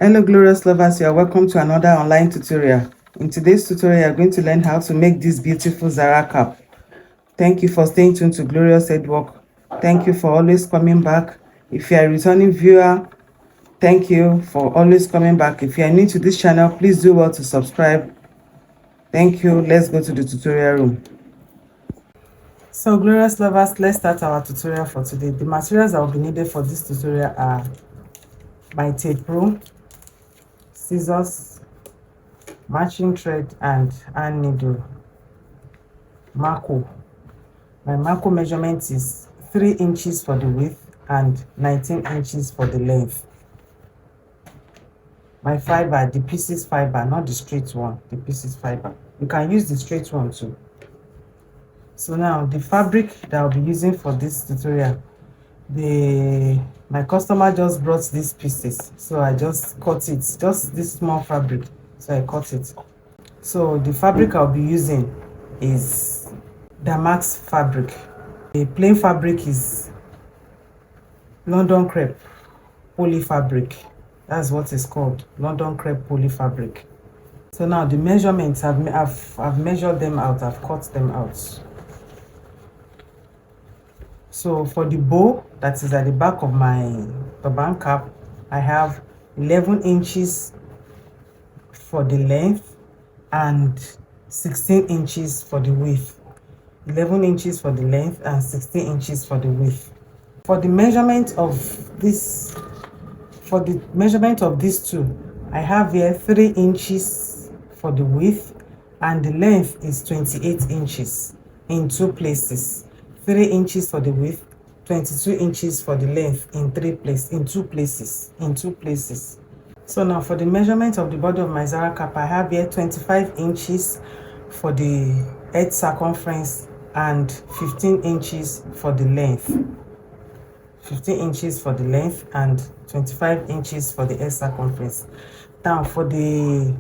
Hello glorious lovers, you are welcome to another online tutorial. In today's tutorial, you are going to learn how to make this beautiful Zara cap. Thank you for staying tuned to Glorious Headwork. Thank you for always coming back. If you are a returning viewer, thank you for always coming back. If you are new to this channel, please do well to subscribe. Thank you. Let's go to the tutorial room. So glorious lovers, let's start our tutorial for today. The materials that will be needed for this tutorial are my tape rule, scissors, matching thread and hand needle. Marco. My marco measurement is 3 inches for the width and 19 inches for the length. My fiber, the pieces fiber, not the straight one, the pieces fiber. You can use the straight one too. So now the fabric that I'll be using for this tutorial, my customer just brought these pieces, so I just cut it, just this small fabric, so I cut it. So the fabric I'll be using is damask fabric. The plain fabric is London crepe poly fabric. That's what it's called, London crepe poly fabric. So now the measurements, I've measured them out, I've cut them out. So for the bow that is at the back of my turban cap, I have 11 inches for the length and 16 inches for the width. 11 inches for the length and 16 inches for the width. For the measurement of this, two, I have here 3 inches for the width and the length is 28 inches in 2 places. 3 inches for the width, 22 inches for the length in 2 places. So now for the measurement of the body of my Zara cap, I have here 25 inches for the head circumference and 15 inches for the length. 15 inches for the length and 25 inches for the head circumference. Now for the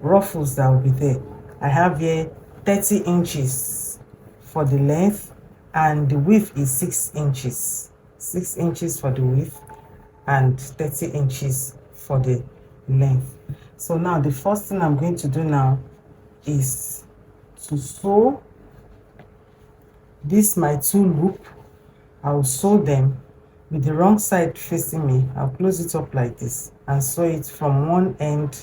ruffles that will be there, I have here 30 inches for the length and the width is 6 inches. 6 inches for the width and 30 inches for the length. So now the first thing I'm going to do now is to sew this my 2 loop. I'll sew them with the wrong side facing me. I'll close it up like this and sew it from one end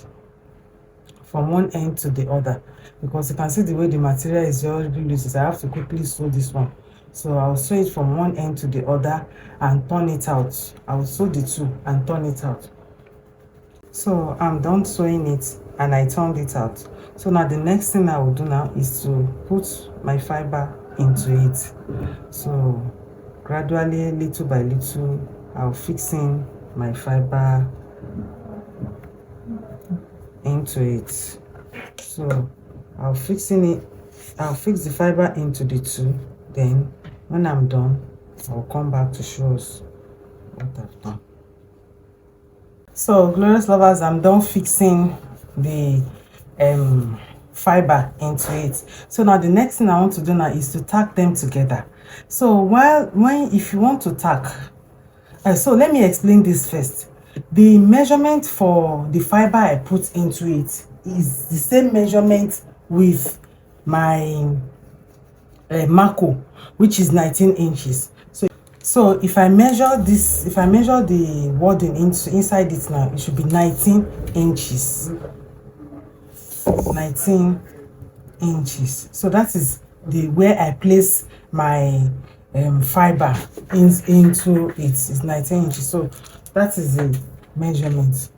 to the other, because you can see the way the material is already loose. I have to quickly sew this one. So I'll sew it from one end to the other and turn it out. I'll sew the 2 and turn it out. So I'm done sewing it and I turned it out. So now the next thing I will do now is to put my fiber into it. So gradually, little by little, I'll fix in my fiber into it. So I'll fix the fiber into the 2. Then when I'm done, I'll come back to show us what I've done. So glorious lovers, I'm done fixing the fiber into it. So now the next thing I want to do now is to tack them together. So if you want to tack, so let me explain this first. The measurement for the fiber I put into it is the same measurement with my marco, which is 19 inches. So if I measure the wording inside it now, it should be 19 inches. 19 inches. So that is the where I place my fiber into it is 19 inches. So that is the measurement.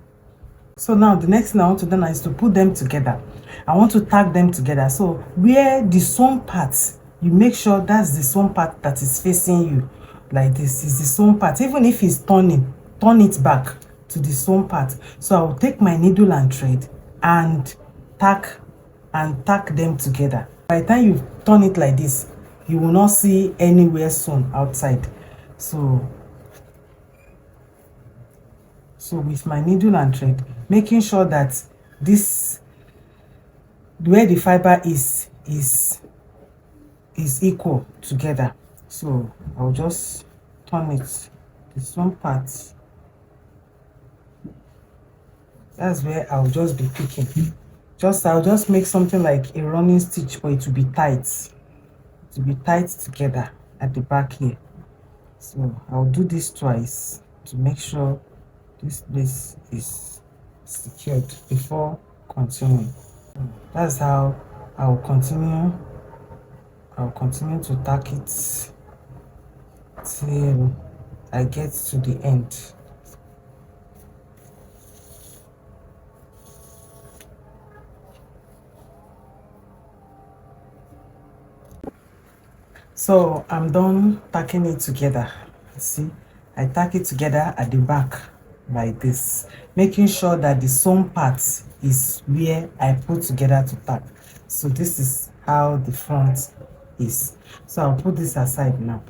So now the next thing I want to do now is to put them together. I want to tag them together. So where the sewn part, you make sure that's the sewn part that is facing you. Like this is the sewn part. Even if it's turning, turn it back to the sewn part. So I will take my needle and thread and tack them together. By the time you turn it like this, you will not see anywhere sewn outside. So with my needle and thread, making sure that this, where the fiber is equal together. So I'll just turn it, the sewn part That's where I'll just be picking. I'll just make something like a running stitch, but it will be tight. It will be tight together at the back here. So I'll do this twice to make sure this place is secured before continuing. That's how I'll continue to tack it till I get to the end. So I'm done tacking it together. See, I tack it together at the back like this, making sure that the sewn part is where I put together to tack. So this is how the front is. So I'll put this aside now.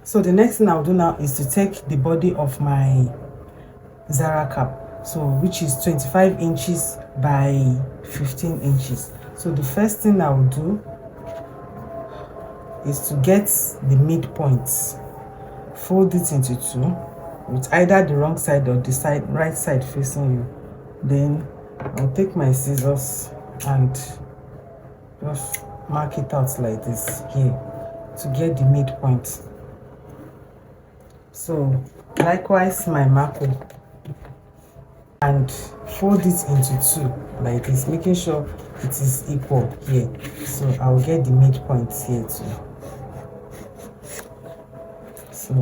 So the next thing I'll do now is to take the body of my Zara cap, so which is 25 inches by 15 inches. So the first thing I will do is to get the midpoint, fold it into two with either the wrong side or the right side facing you. Then I'll take my scissors and just mark it out like this here to get the midpoint. So likewise my marker, and fold it into two like this, making sure it is equal here. So I'll get the midpoint here too. So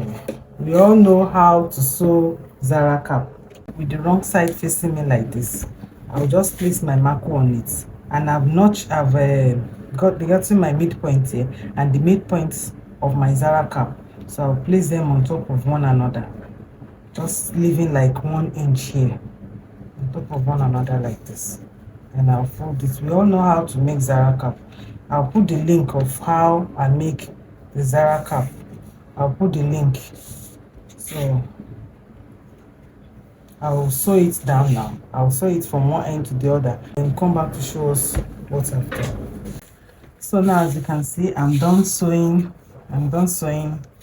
we all know how to sew Zara cap. With the wrong side facing me like this, I'll just place my marker on it, and I've gotten my midpoint here and the midpoint of my Zara cap. So I'll place them on top of one another, just leaving like 1 inch here on top of one another like this, and I'll fold it. We all know how to make Zara cap. I'll put the link of how I make the Zara cap. I'll put the link. So I'll sew it down now. I'll sew it from one end to the other and come back to show us what I've done. So now, as you can see, I'm done sewing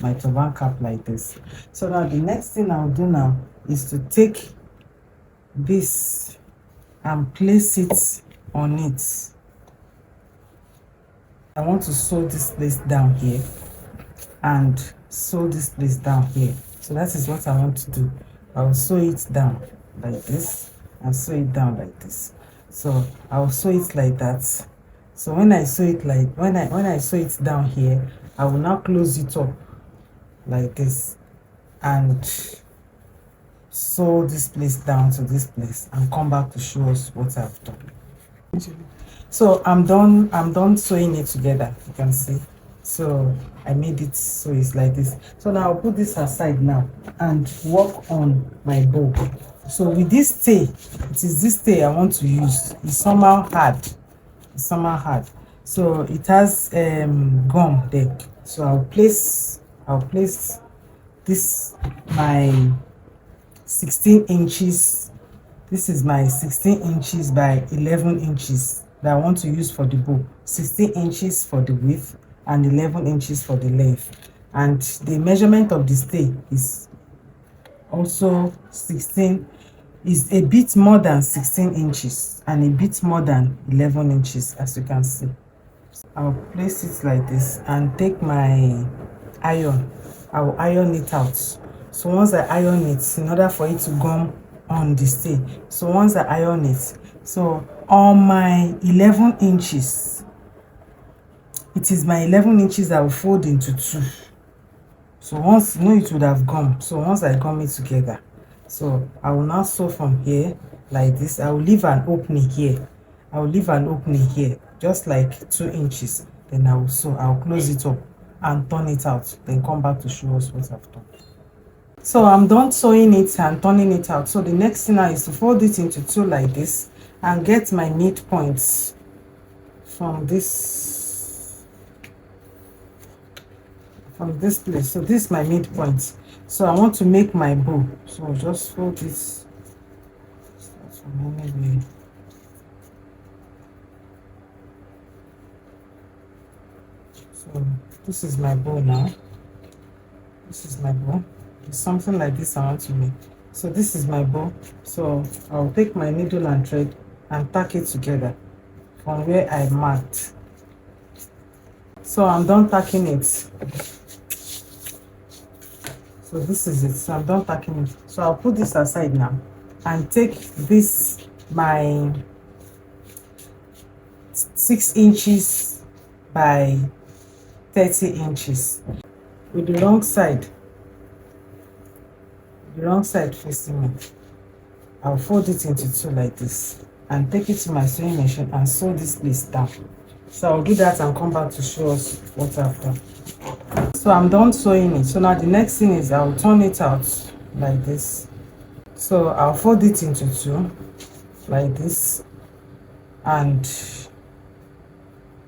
my turban cap like this. So now the next thing I'll do now is to take this and place it on it. I want to sew this place down here and sew this place down here. So that is what I want to do. I'll sew it down like this and sew it down like this. So I'll sew it like that. So when I sew it when I sew it down here, I will now close it up like this and sew this place down to this place and come back to show us what I've done. So I'm done sewing it together, you can see. So I made it so it's like this. So now I'll put this aside now and work on my bow. So with this stay, it is this stay I want to use. It's somehow hard. So it has gum there. So I'll place this my 16 inches. This is my 16 inches by 11 inches that I want to use for the bow. 16 inches for the width and 11 inches for the length. And the measurement of the stay is also 16, is a bit more than 16 inches and a bit more than 11 inches, as you can see. I'll place it like this and take my iron. I'll iron it out. So once I iron it, in order for it to gum on the stay, so once I iron it, so on my 11 inches, it is my 11 inches I will fold into two. So once, you know, it would have gum. So once I gum it together, so I will now sew from here like this. I will leave an opening here. I will leave an opening here, just like 2 inches. Then I will sew. I will close it up and turn it out. Then come back to show us what I've done. So I'm done sewing it and turning it out. So the next thing now is to fold it into two like this and get my midpoints from this place. So this is my midpoint. So I want to make my bow. So I'll just fold this. So this is my bow now. This is my bow. It's something like this I want to make. So this is my bow. So I'll take my needle and thread and tack it together from where I marked. So I'm done tacking it. So this is it. So I'm done tacking it. So I'll put this aside now and take this, my 6 inches by 30 inches with the wrong side facing me. I'll fold it into 2 like this and take it to my sewing machine and sew this place down. So I'll do that and come back to show us what I've done. So I'm done sewing it. So now the next thing is I'll turn it out like this. So I'll fold it into 2 like this and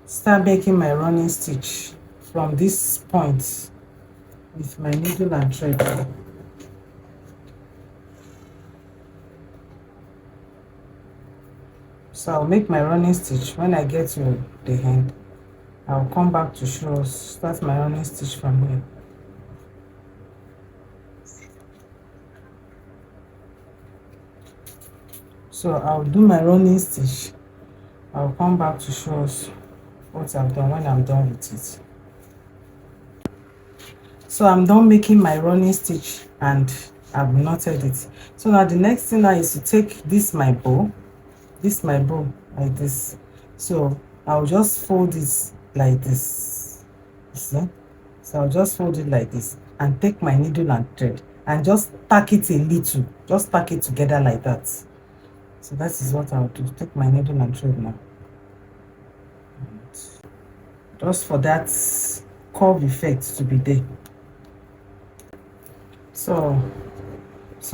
start making my running stitch from this point with my needle and thread. So I'll make my running stitch. When I get to the end, I'll come back to show us, start my running stitch from here. So I'll do my running stitch. I'll come back to show us what I've done when I'm done with it. So I'm done making my running stitch and I've knotted it. So now the next thing now is to take my bow like this. So I'll just fold it like this, you see. So I'll just fold it like this and take my needle and thread and just tack it a little, just tack it together like that. So that is what I'll do. Take my needle and thread now, just for that curve effect to be there. So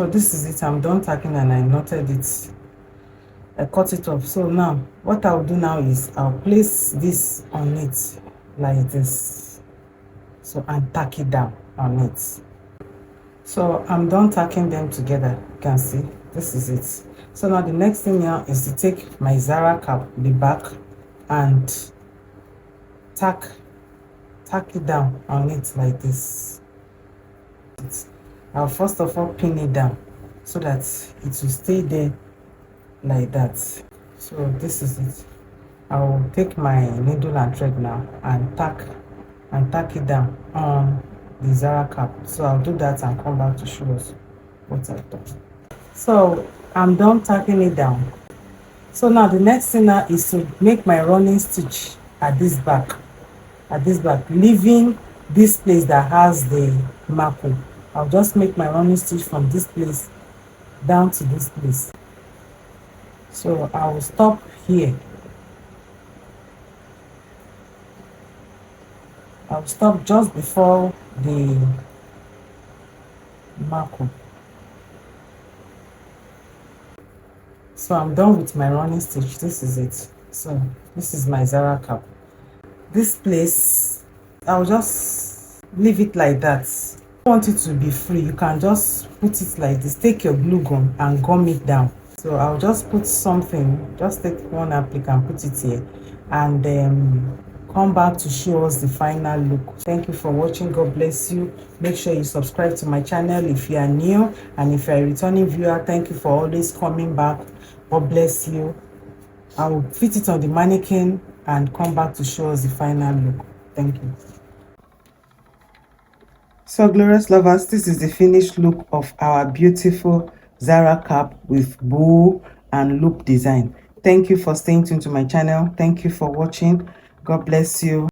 this is it. I'm done tacking and I knotted it. I cut it off. So now what I'll do now is I'll place this on it like this, so and tack it down on it. So I'm done tacking them together. You can see this is it. So now the next thing now is to take my Zara cap, the back, and tack it down on it like this. I'll first of all pin it down so that it will stay there like that. So this is it. I will take my needle and thread now and tack it down on the Zara cap. So I'll do that and come back to show us what I've done. So I'm done tacking it down. So now the next thing now is to make my running stitch at this back, leaving this place that has the marking. I'll just make my running stitch from this place down to this place. So I will stop here. I'll stop just before the marker. So I'm done with my running stitch. This is it. So this is my Zara cap. This place, I'll just leave it like that. If you want it to be free, you can just put it like this. Take your glue gun and gum it down. So I'll just put something, just take one applique and put it here, and come back to show us the final look. Thank you for watching. God bless you. Make sure you subscribe to my channel if you are new, and if you're a returning viewer, thank you for always coming back. God bless you. I will fit it on the mannequin and come back to show us the final look. Thank you. So glorious lovers, this is the finished look of our beautiful Zara cap with bow and loop design. Thank you for staying tuned to my channel. Thank you for watching. God bless you.